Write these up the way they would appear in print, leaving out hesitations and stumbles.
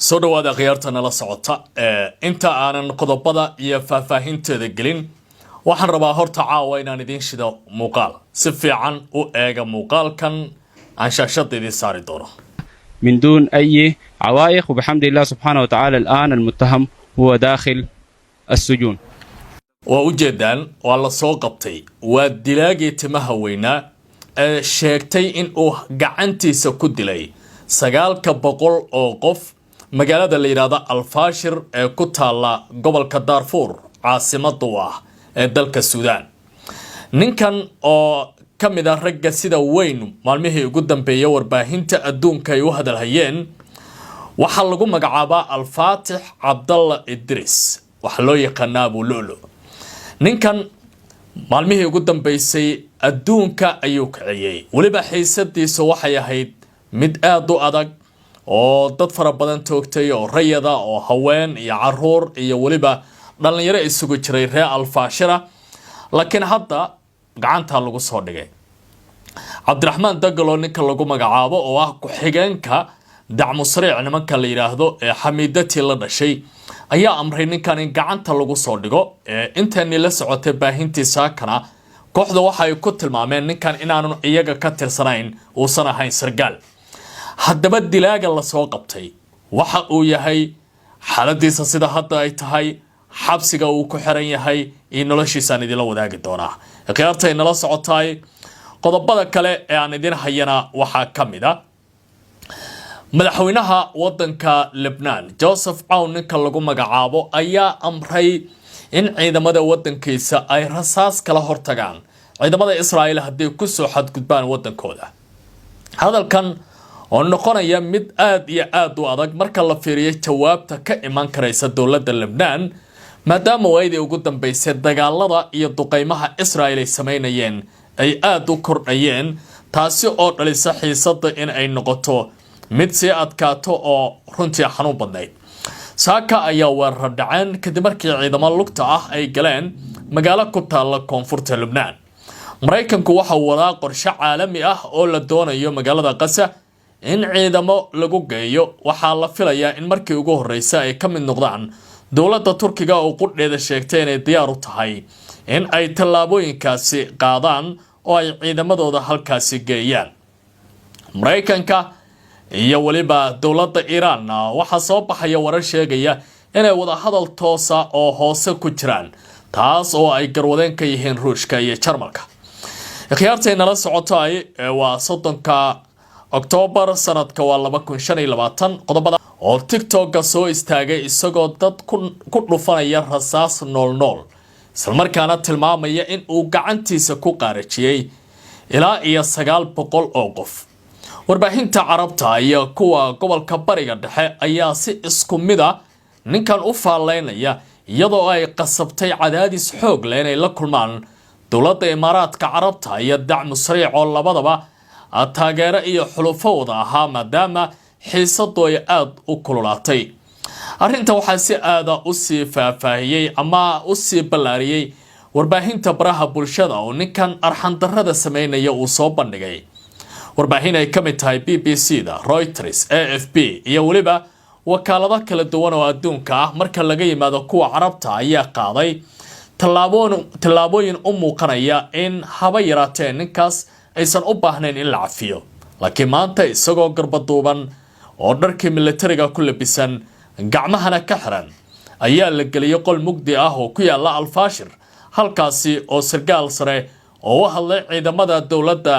soo dhawaada khiyaartana la socota inta aanan qodobada iyo faahfaahinteeda gelin waxaan rabaa horta caawa inaan idin shido muuqaal si fiican u eega muuqaalkan aan shaashada idin saari doono من دون أي عوائق وبحمد الله سبحانه وتعالى الآن المتهم هو داخل السجون ووجدان والله soo qabtay waa dilaagii timaha weynaa ee sheegtay in uu gacantiisa ku dilay 900 oo qof magaalada la yiraahdo Al-Fashir ee ku taala gobolka Darfur caasimada ah ee dalka Suudaan ninkan oo kamid ah ragga sida weyn maalmihii ugu dambeeyay warbaahinta adduunka ay u hadalhayeen waxa lagu magacaabaa Al-Fatih Abdallah Idris waxa loo yaqaanaa Abu Lulu ninkan maalmihii ugu dambeysay adduunka ayuu kiciyay waliba xiisadiisa waxay ahayd mid aad u adag oo dad fara badan toogtay oo rayada oo haween iyo caruur iyo waliba dhalinyaro isugu jiray reer Al-Fashir laakiin hadda gacanta lagu soo dhigay Cabdiraxmaan Dagalo ninka lagu magacaabo oo ah ku xigeenka dacmo sariic nimanka la yiraahdo ee Xamiidati la dhashay ayaa amray ninkan in gacanta lagu soo dhigo intaani la socotay baahintiisa kana kooxda waxa ay ku tilmaameen ninkan inaanu iyaga ka tirsanayn oo san ahayn sargaal haddaba dilaaga la soo qabtay waxa uu yahay xaaladiisa sida hadda ay tahay xabsiga uu ku xiran yahay in noloshiisa idin wadaagi doona qiyaartay nala socotay qodobada kale ee aan idin hayana waxa kamida madaxweynaha wadanka Lebanon Joseph Aoun ninka lagu magacaabo ayaa amray in ciidamada wadankiisa ay rasaas kala hortagaan ciidamada Israa'iil haddii ku soo xadgudbaan wadankooda hadalkan oo noqonaya mid aad iyo aad u adag marka la fiiriyo jawaabta ka iman karaysa dawladda Lebanon maadaama ay ugu dambeysay dagaalada iyo duqeymaha Israa'iil ay sameynayeen ay aad u kordhayeen taasi oo dhalisa xiisada in ay noqoto mid si adkaato oo runtii xanuun badnayd saaka ayaa weerar dhaceen kadib markii ciidamada lugta ah ay galeen magaalo ku taala koonfurta Lebanon Mareykanku waxa uu wadaa qorshe caalami ah oo la doonayo magaalada Gaza in ciidamo lagu geeyo waxa la filayaa in markii ugu horeysay ay ka mid noqdaan dawladda Turkiga oo qudheeda sheegtay inay diyaar u tahay in ay tallaabooyinkaasi qaadaan oo ay ciidamadooda halkaasi geeyaan Mareykanka iyo waliba dawladda Iran waxa soo baxaya warar sheegaya inay wada hadal toosa oo hoose ku jiraan taas oo ay garwadeen ka yihiin Ruushka iyo Jarmalka khiyaartayna la socotay waa 30 October sanadka waa 2025 qodobada oo TikTok soo istaagay isagoo dad ku dhufanaya rasaas nool isla markaana tilmaamaya in uu gacantiisa ku qaarajiyay ilaa iyo 900 oo qof warbaahinta carabta iyo kuwa gobolka bariga dhexe ayaa si isku mid ah ninkan u faaleynaya iyadoo ay qasabtay cadaadis xoog leh inay la kulmaan dawladda Imaaraadka Carabta iyo dacmo sariic oo labadaba taageero iyo xulufowda ahaa maadaama xiisadu ay aad u kululaatay arrinta waxa si aad u sii faahfaahiyay ama u sii ballaariyay warbaahinta baraha bulshada oo ninkan arxan darrada sameynaya uu soo bandhigay warbaahin ay kamid tahay BBC-da Reuters AFP iyo waliba wakaalada kala duwan oo adduunka ah marka laga yimaado kuwa carabta ayaa qaaday tallaabooyin u muuqanaya in haba yaraatee ninkaas aysan u baahnayn in la cafiyo laakiin maanta isagoo garbaduuban oo dharkii militariga ku labisan gacmahana ka xiran ayaa la geliyay qol mugdi ah oo ku yaala Al-Fashir halkaasi oo sargaal sare oo u hadlay ciidamada dawladda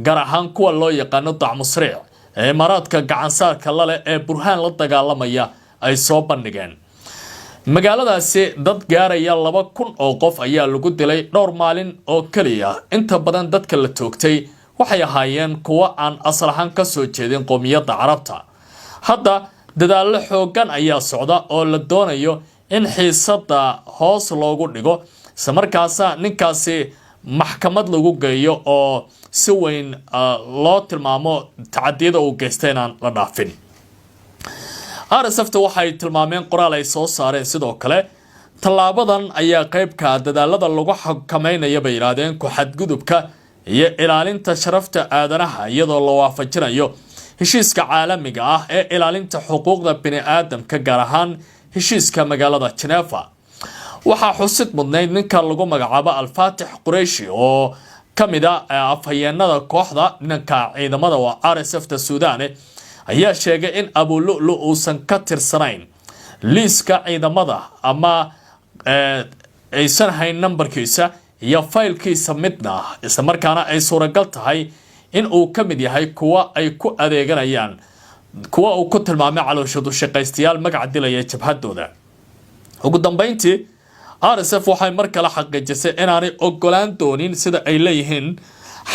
gaar ahaan kuwa loo yaqaano dacmo sariic ee Imaaraadka gacansaarka la leh ee burhaan la dagaalamaya ay soo bandhigeen magaaladaasi dad gaaraya 2,000 oo qof ayaa lagu dilay dhowr maalin oo kaliya inta badan dadka la toogtay waxay ahaayeen kuwa aan asal ahaan ka soo jeedin qoomiyadda Carabta hadda dadaal xoogan ayaa socda oo la doonayo in xiisada hoos loogu dhigo samarkaasa ninkaasi maxkamad lagu geeyo oo si weyn loo tilmaamo tacadiyada uu geystay aan la dhaafin RSF waxay tilmaameen qoraal ay soo saareen sidoo kale tallaabadan ayaa qayb ka dadaalada lagu xakameeyo bay yiraahdeen ku xadgudubka iyo ilaalinta sharafta aadanaha iyadoo la waafajinayo heshiiska caalamiga ah ee ilaalinta xuquuqda bini'aadamka gaar ahaan heshiiska magaalada Geneva. waxaa xusid mudnayd ninka lagu magacaabo Al-Fatih Qurayshi oo kamid ah afhayeenada kooxda ninka ciidamada waa RSF ta Suudaan ayaa sheegay in Abu Lu'lu uusan ka tirsanayn liiska ciidamada ama aysan hayn numberkiisa iyo faylkiisa midna isla markaana ay suuragal tahay in uu ka mid yahay kuwa ay ku adeeganayaan kuwa uu ku tilmaamay calooshadu shaqaystayaal magac dilaya jabhadooda. ugu dambeyntii RSF waxay mar kale xaqiijisay inaanay ogolaan doonin sida ay leeyihiin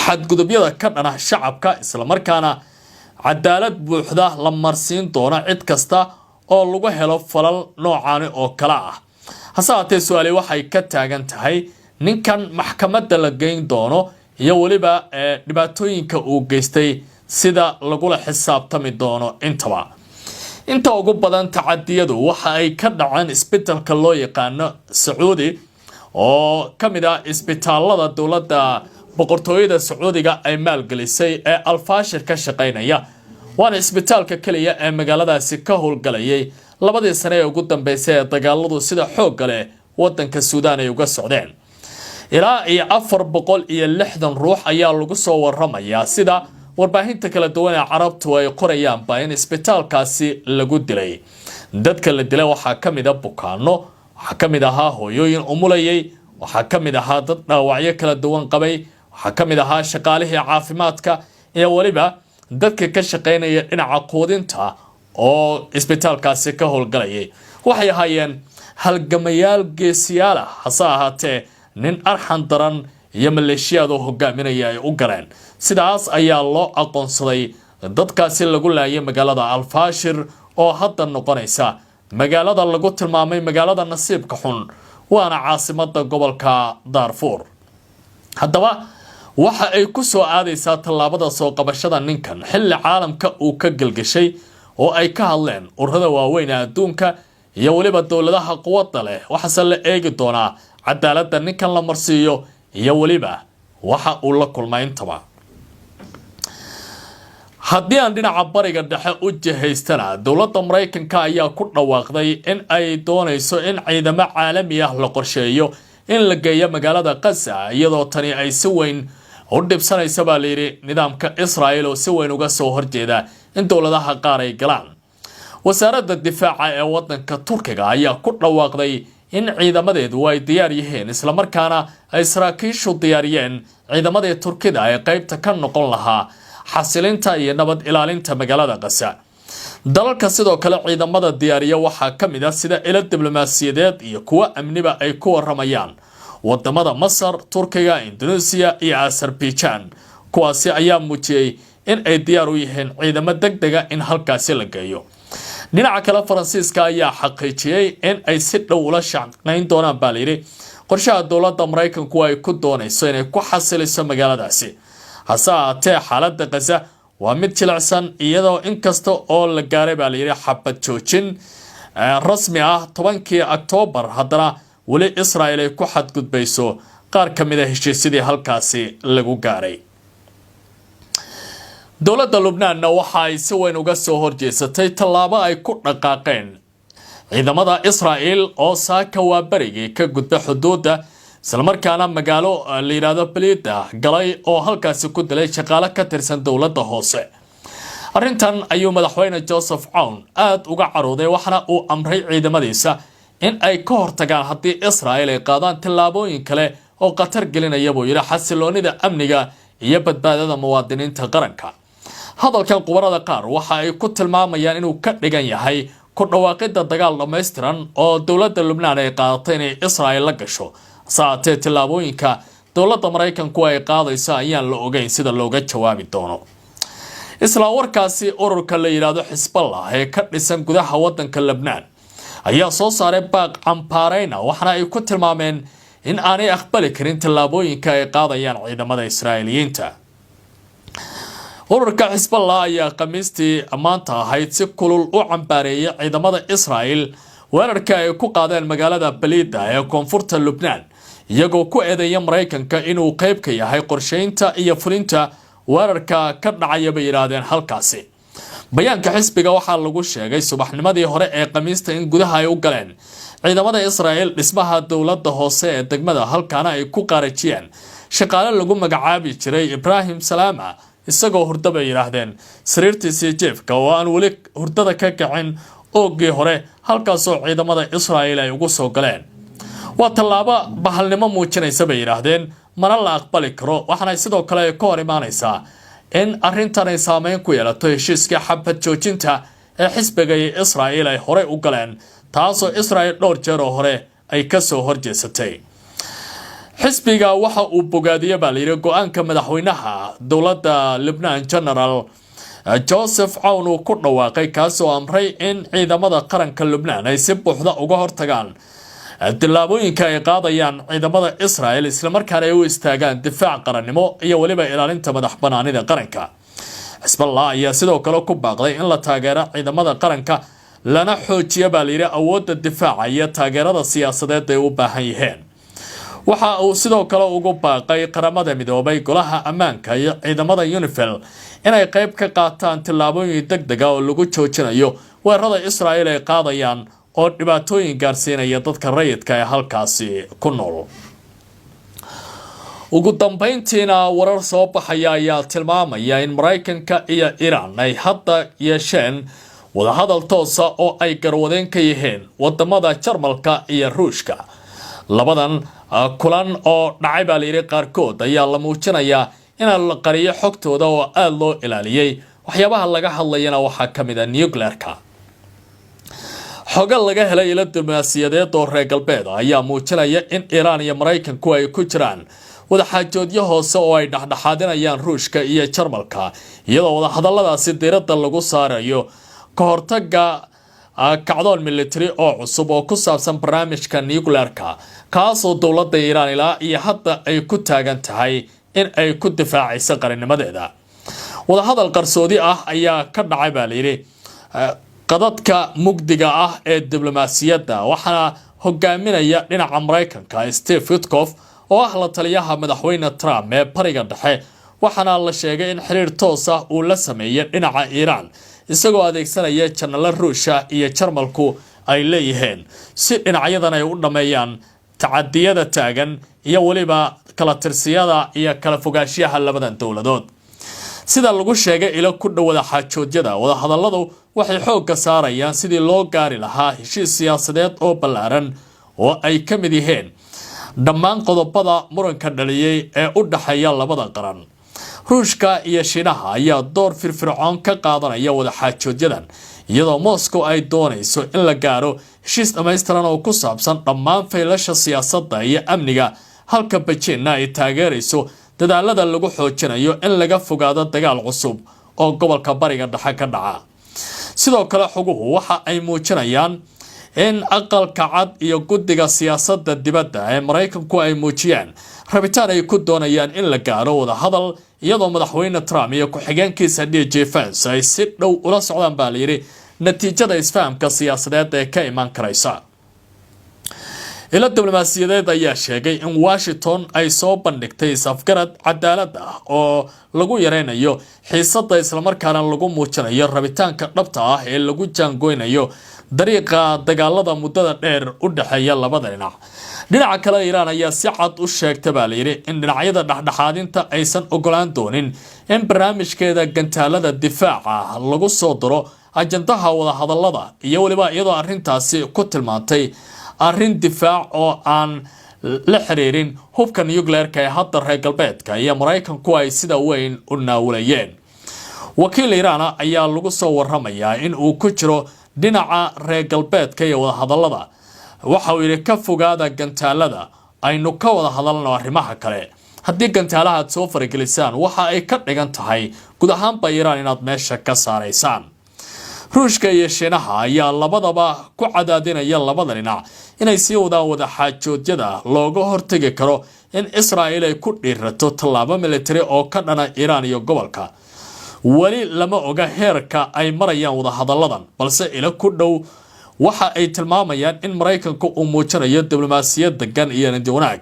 xadgudubyada ka dhana shacabka isla markaana cadaalad buuxda la marsiin doona cid kasta oo lagu helo falal noocan oo kala ah. hase haatee su'aali waxay ka taagan tahay ninkan maxkamadda la geyn doono iyo waliba dhibaatooyinka uu geystay sida lagula xisaabtami doono intaba. inta ugu badan tacadiyadu waxa ay ka dhacaan isbitaalka loo yaqaan Sacuudi oo kamid ah isbitaalada dawladda boqortooyada Sacuudiga ay maalgelisay ee Al-Fashir ka shaqeynaya. waana isbitaalka kaliya ee magaaladaasi ka howlgalayay labadii sano ee ugu dambeysay ee dagaaladu sida xoog leh wadanka Suudaan ay uga socdeen. ilaa iyo 460 ruux ayaa lagu soo waramayaa sida warbaahinta kala duwan ee Carabtu ay qorayaan in isbitaalkaasi lagu dilay. dadka la dilay waxaa kamid ah bukaano, waxaa kamid ah hooyooyin umulayay, waxaa kamid ah dad dhaawacyo kala duwan qabay, waxaa kamid ah shaqaalihii caafimaadka iyo waliba dadka ka shaqeynaya dhinaca quudinta oo isbitaalkaasi ka howlgalayay. waxay ahaayeen halgamayaal geesiyaal ah, hase ahaatee nin arxan daran iyo maleeshiyada hogaaminaya ay u galeen. sidaas ayaa loo aqoonsaday dadkaasi lagu laayay magaalada Al-Fashir oo hadda noqonaysa magaalada lagu tilmaamay magaalada nasiibka xun, waana caasimadda gobolka Darfur. haddaba waxa ay ku soo aadaysaa tallaabada soo qabashada ninkan xilli caalamka uu ka galgashay oo ay ka hadleen ururada waaweyn ee adduunka iyo waliba dawladaha quwadda leh. waxaase la eegi doonaa cadaaladda ninkan la marsiiyo iyo waliba waxa uu la kulmay intaba. haddii aan dhinaca bariga dhexe u jihaystana dawladda Mareykanka ayaa ku dhawaaqday in ay doonayso in ciidamo caalami ah la qorsheeyo in la geeyo magaalada Gaza iyadoo tani ay si weyn u dhibsanaysa baa la yiri nidaamka Israa'iil oo si weyn uga soo horjeeda in dawladaha qaar ay galaan. wasaaradda difaaca ee wadanka Turkiga ayaa ku dhawaaqday in ciidamadeedu ay diyaar yihiin isla markaana ay saraakiishu diyaariyeen ciidamadii Turkida ee qaybta ka noqon lahaa xasilinta iyo nabad ilaalinta magaalada Gaza. dalalka sidoo kale ciidamada diyaariya waxaa kamid ah sida ilo diblomaasiyadeed iyo kuwa amniba ay ku waramayaan wadamada Masar, Turkiga, Indonesia iyo Azerbaijan. kuwaasi ayaa muujiyay in ay diyaar u yihiin ciidamo degdega in halkaasi la geeyo. dhinaca kale Faransiiska ayaa xaqiijiyay in ay si dhow ula shaqeyn doonaan baa la yiri qorshaha dawladda Mareykanku ay ku doonayso inay ku xasiliso magaaladaasi. hase haatee xaaladda Gaza waa mid jilicsan iyadoo inkasta oo la gaaray baa la yiri xabad joojin rasmi ah 10kii Oktoobar, haddana wali Israa'iil ay ku xadgudbayso qaar kamid ah heshiisyadii halkaasi lagu gaaray. dawladda Lubnaanna waxa ay si weyn uga soo horjeesatay tallaabo ay ku dhaqaaqeen ciidamada Israa'iil oo saaka waa barigii ka gudba xuduudda isla markaana magaalo la yiraahdo Balida galay oo halkaasi ku dilay shaqaale ka tirsan dawladda hoose. arrintan ayuu madaxweyne Joseph Aoun aad uga carooday waxana uu amray ciidamadiisa in ay ka hortagaan haddii Israa'iil ay qaadaan tallaabooyin kale oo qatar gelinaya buu yiri xasiloonida amniga iyo badbaadada muwaadiniinta qaranka. hadalkan qubarada qaar waxa ay ku tilmaamayaan inuu ka dhigan yahay ku dhawaaqida dagaal dhameystiran oo dawladda Lubnaan ay qaadatay inay Israa'iil la gasho. saatee tallaabooyinka dawladda Mareykanku ay qaadayso ayaan la ogeyn sida looga jawaabi doono. isla warkaasi ururka la yiraahdo Hezbollah ee ka dhisan gudaha wadanka Lubnaan ayaa soo saaray baaq cambaarayna waxana ay ku tilmaameen in aanay aqbali karin tallaabooyinka ay qaadayaan ciidamada Israa'iiliyiinta. ururka Hezbollah ayaa Khamiistii maanta ahayd si kulul u cambaareeyay ciidamada Israa'iil weerarka ay ku qaadeen magaalada Balida ee koonfurta Lubnaan iyagoo ku eedeeyay Mareykanka inuu qayb ka yahay qorsheynta iyo fulinta weerarka ka dhacaya bay yiraahdeen halkaasi. bayaanka xisbiga waxaa lagu sheegay subaxnimadii hore ee Khamiista in gudaha ay u galeen ciidamada Israa'iil dhismaha dawladda hoose ee degmada halkaana ay ku qaarajiyeen shaqaale lagu magacaabi jiray Ibrahim Salama isagoo hurdaba yiraahdeen sariirtiisii jeefka oo aan wali hurdada ka kacin oogii hore halkaasoo ciidamada Israa'iil ay ugu soo galeen waa tallaabo bahalnimo muujinaysa bay yiraahdeen mana la aqbali karo waxaana sidoo kale ka hor imaanaysaa in arrintan ay saameyn ku yeelato heshiiska xabad joojinta ee xisbiga Israa'iil ay hore u galeen taasoo Israa'iil dhowr jeer oo hore ay ka soo horjeesatay xisbiga waxa uu bogaadiyay baaliyay go'aanka madaxweynaha dawladda Lebanon General Joseph Aoun uu ku dhawaaqay kaasoo amray in ciidamada qaranka Lebanon ay si buuxda uga hortagaan tillaabooyinka ay qaadayaan ciidamada Israa'iil isla markaana ay u istaagaan difaac qarannimo iyo waliba ilaalinta madaxbannaanida qaranka Hezbollah ayaa sidoo kale ku baaqday in la taageero ciidamada qaranka lana xoojiyo baaliyay awoodda difaaca iyo taageerada siyaasadeed ee u baahan yihiin waxa uu sidoo kale ugu baaqay qaramada midoobay golaha ammaanka iyo ciidamada UNIFIL inay qayb ka qaataan tillaabooyin degdeg ah oo lagu joojinayo weerarada Israa'iil ay qaadayaan oo dhibaatooyin gaarsiinaya dadka rayidka ee halkaasi ku nool ugu dambeyntiina warar soo baxaya ayaa tilmaamaya in Mareykanka iyo Iran ay hadda yeesheen wadahadal toos ah oo ay garwadeen ka yihiin wadamada Jarmalka iyo Ruushka labadan kulan oo dhacay baa layiri qaarkood ayaa la muujinayaa in la qariyo xogtooda oo aad loo ilaaliyay waxyaabaha laga hadlayana waxa kamid ah nuclearka xoga laga helay ila diblomaasiyadeed oo reer galbeed ayaa muujinaya in Iran iyo Mareykanku ay ku jiraan wada xaajoodyo hoose oo ay dhaxdhaxaadinayaan Ruushka iyo Jarmalka iyadoo wada hadalladaasi diiradda lagu saarayo ka hortagga kacdoon military oo cusub oo ku saabsan barnaamijka nuclearka kaasoo dawladda Iran ilaa iyo hadda ay ku taagan tahay in ay ku difaacayso qarannimadeeda wada hadal qarsoodi ah ayaa ka dhacay baa layiri qadadka mugdiga ah ee diblomaasiyadda waxaana hogaaminaya dhinaca Mareykanka Steve Witkoff oo ah la taliyaha madaxweyne Trump ee bariga dhexe waxaana la sheegay in xiriir toos ah uu la sameeyay dhinaca Iran isagoo adeegsanaya channel Ruushka iyo Jarmalku ay leeyihiin si dhinacyadan ay u dhameeyaan tacadiyada taagan iyo waliba kala tirsiyada iyo kala fogaanshiyaha labadan dawladood sida lagu sheegay ila ku dhawada xaajoodyada wada hadalladu waxay xoog ka saarayaan sidii loo gaari lahaa heshiis siyaasadeed oo ballaaran oo ay ka mid yihiin dhammaan qodobada muranka dhaliyay ee u dhaxeeya labada qaran Ruushka iyo Shiinaha ayaa door firfircoon ka qaadanaya wada xaajoodadan iyadoo Moscow ay doonayso in la gaaro heshiis dhameystiran oo ku saabsan dhammaan faylasha siyaasadda iyo amniga halka Beijing ay taageerayso dadaalada lagu xoojinayo in laga fogaado dagaal cusub oo gobolka bariga dhexe ka dhaca sidoo kale xoguhu waxa ay muujinayaan in aqalka cad iyo guddiga siyaasadda dibadda ee Mareykanku ay muujiyaan rabitaan ay ku doonayaan in la gaaro wada hadal iyadoo madaxweyne Trump iyo ku-xigeenkiisa DJ Vance ay si dhow ula socdaan baa layiri natiijada isfahamka siyaasadeed ee ka iman karaysa ila diblomaasiyadeed ayaa sheegay in Washington ay soo bandhigtay safgarad cadaalad ah oo lagu yareynayo xiisadda isla markaana lagu muujinayo rabitaanka dhabta ah ee lagu jaangoynayo dariiqa dagaalada muddada dheer u dhaxeeya labada dhinaca kale Iran ayaa si cad u sheegtay baa layiri in dhinacyada dhaxdhaxaadinta aysan ogolaan doonin in barnaamijkeeda gantaalada difaaca lagu soo diro ajandaha wada hadallada iyo waliba iyadoo arrintaasi ku tilmaantay arrin difaac oo aan la xiriirin hubka nuclearka ee hadda reer galbeedka iyo Mareykanku ay sida weyn u naawulayeen wakiil Iran ayaa lagu soo waramayaa in uu ku jiro dhinaca reer galbeedka iyo wada hadallada waxa uu yiri ka fogaada gantaalada aynu ka wada hadalno arrimaha kale haddii gantaalaha aad soo faragelisaan waxa ay ka dhigan tahay guud ahaanba Iran inaad meesha ka saaraysaan Ruushka iyo Shiinaha ayaa labadaba ku cadaadinaya labada dhinac inay sii wadaan wada xaajoodyada looga hortagi karo in Israa'iil ay ku dhiirato tallaabo military oo ka dhana Iran iyo gobolka wali lama oga heerka ay marayaan wada hadalladan balse ila ku dhow waxa ay tilmaamayaan in Mareykanku uu muujinayo diblomaasiyad degan iyo niyad wanaag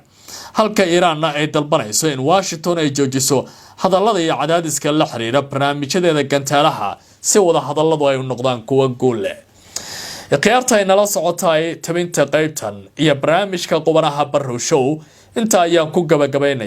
halka Iiraanna ay dalbanayso in Washington ay joojiso hadallada iyo cadaadiska la xiriira barnaamijyadeeda gantaalaha si wada hadalladu ay u noqdaan kuwa guul leh. Khiyaarta inala socotay tabinta qaybtan iyo barnaamijka qubanaha Barrow Show inta ayaan ku gabagabeynay